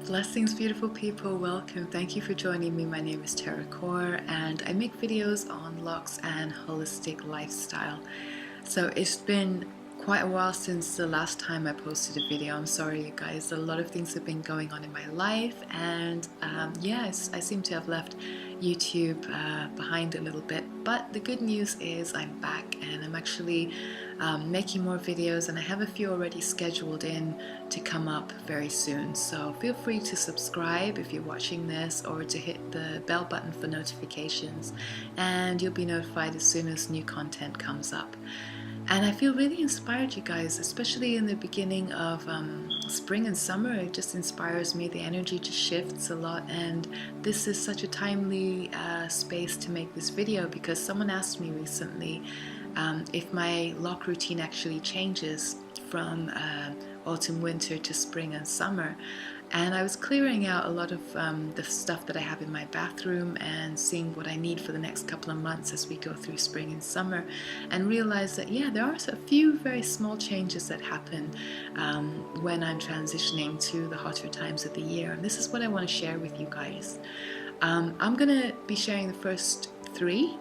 Blessings, beautiful people. Welcome. Thank you for joining me. My name is Tara Kaur and I make videos on Locs and holistic lifestyle. So it's been quite a while since the last time I posted a video. I'm sorry, you guys. A lot of things have been going on in my life, and yes, I seem to have left YouTube behind a little bit. But the good news is I'm back and I'm actually making more videos, and I have a few already scheduled in to come up very soon. So feel free to subscribe if you're watching this, or to hit the bell button for notifications, and you'll be notified as soon as new content comes up. And I feel really inspired, you guys, especially in the beginning of spring and summer. It just inspires me. The energy just shifts a lot, and this is such a timely space to make this video, because someone asked me recently if my lock routine actually changes from autumn, winter to spring and summer. And I was clearing out a lot of the stuff that I have in my bathroom and seeing what I need for the next couple of months as we go through spring and summer, and realized that there are a few very small changes that happen when I'm transitioning to the hotter times of the year. And this is what I want to share with you guys. I'm going to be sharing the first 3,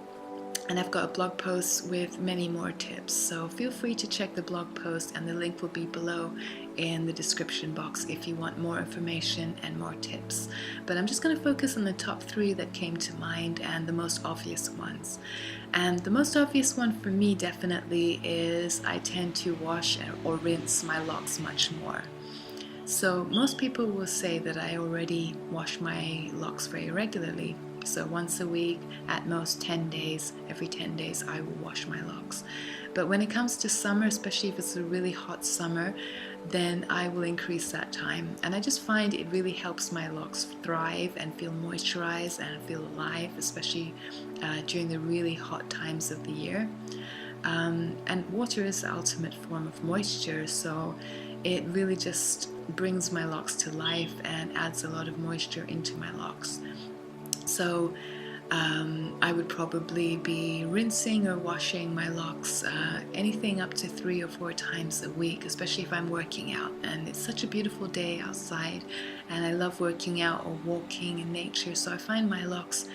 and I've got a blog post with many more tips, so feel free to check the blog post, and the link will be below in the description box if you want more information and more tips. But I'm just going to focus on the top 3 that came to mind, and the most obvious ones. And the most obvious one for me definitely is I tend to wash or rinse my locks much more. So most people will say that I already wash my locks very regularly. So once a week, at most 10 days, every 10 days I will wash my locks. But when it comes to summer, especially if it's a really hot summer, then I will increase that time. And I just find it really helps my locks thrive and feel moisturized and feel alive, especially during the really hot times of the year. And water is the ultimate form of moisture, so it really just brings my locks to life and adds a lot of moisture into my locks. So I would probably be rinsing or washing my locks anything up to 3 or 4 times a week, especially if I'm working out. And it's such a beautiful day outside, and I love working out or walking in nature, so I find my locks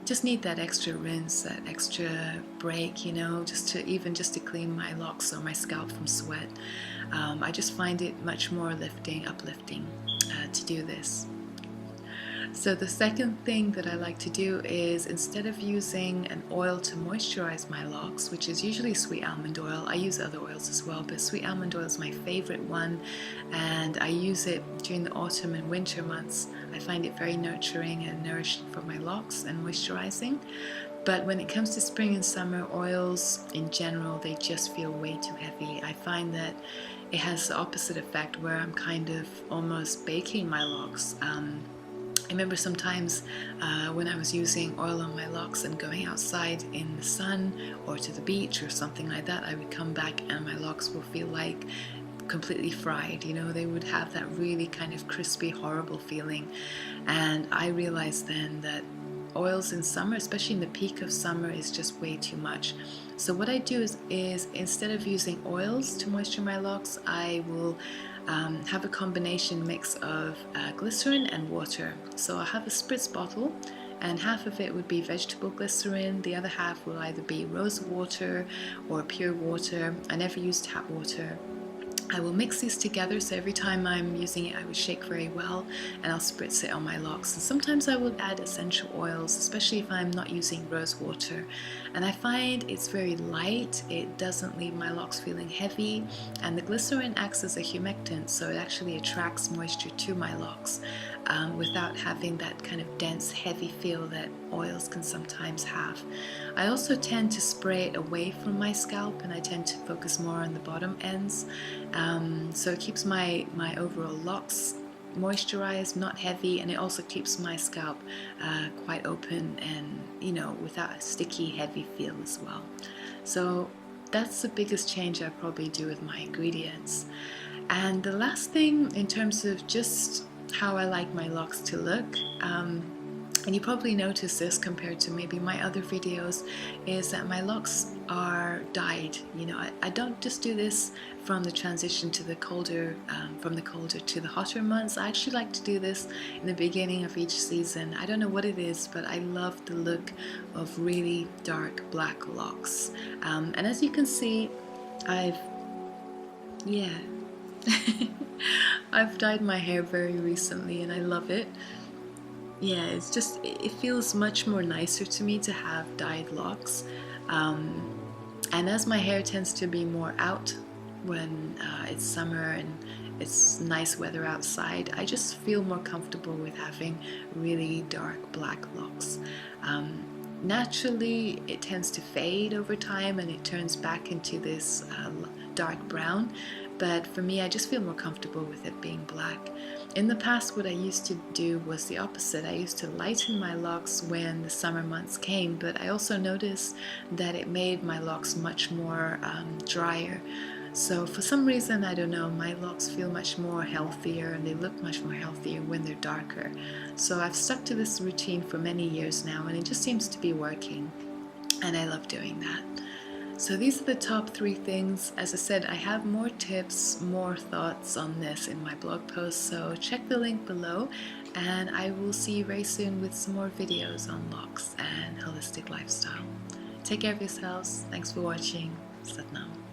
just need that extra rinse, that extra break, just to clean my locks or my scalp from sweat. I just find it much more uplifting to do this. So the second thing that I like to do is, instead of using an oil to moisturize my locks, which is usually sweet almond oil, I use other oils as well, but sweet almond oil is my favorite one, and I use it during the autumn and winter months. I find it very nurturing and nourishing for my locks and moisturizing. But when it comes to spring and summer, oils in general, they just feel way too heavy. I find that it has the opposite effect, where I'm kind of almost baking my locks. I remember sometimes when I was using oil on my locks and going outside in the sun or to the beach or something like that, I would come back and my locks will feel like completely fried. They would have that really kind of crispy, horrible feeling. And I realized then that oils in summer, especially in the peak of summer, is just way too much. So what I do is instead of using oils to moisture my locks, I will have a combination mix of glycerin and water. So I have a spritz bottle, and half of it would be vegetable glycerin, the other half will either be rose water or pure water. I never use tap water. I will mix these together, so every time I'm using it I would shake very well, and I'll spritz it on my locks. And sometimes I will add essential oils, especially if I'm not using rose water. And I find it's very light, it doesn't leave my locks feeling heavy, and the glycerin acts as a humectant, so it actually attracts moisture to my locks without having that kind of dense, heavy feel that oils can sometimes have. I also tend to spray it away from my scalp, and I tend to focus more on the bottom ends. So it keeps my overall locks moisturized, not heavy, and it also keeps my scalp quite open and without a sticky, heavy feel as well. So that's the biggest change I probably do with my ingredients. And the last thing, in terms of just how I like my locks to look, and you probably noticed this compared to maybe my other videos, is that my locks are dyed. You know, I don't just do this from the transition to the colder, from the colder to the hotter months. I actually like to do this in the beginning of each season. I don't know what it is, but I love the look of really dark black locks. And as you can see, yeah, I've dyed my hair very recently and I love it. Yeah, it's just, it feels much more nicer to me to have dyed locks. And as my hair tends to be more out when it's summer and it's nice weather outside, I just feel more comfortable with having really dark black locks. Naturally, it tends to fade over time and it turns back into this dark brown, but for me, I just feel more comfortable with it being black. In the past, what I used to do was the opposite. I used to lighten my locks when the summer months came, but I also noticed that it made my locks much more drier. So for some reason, I don't know, my locks feel much more healthier and they look much more healthier when they're darker. So I've stuck to this routine for many years now and it just seems to be working, and I love doing that. So these are the top 3 things. As I said, I have more tips, more thoughts on this in my blog post, so check the link below and I will see you very soon with some more videos on locks and holistic lifestyle. Take care of yourselves. Thanks for watching. Satnam.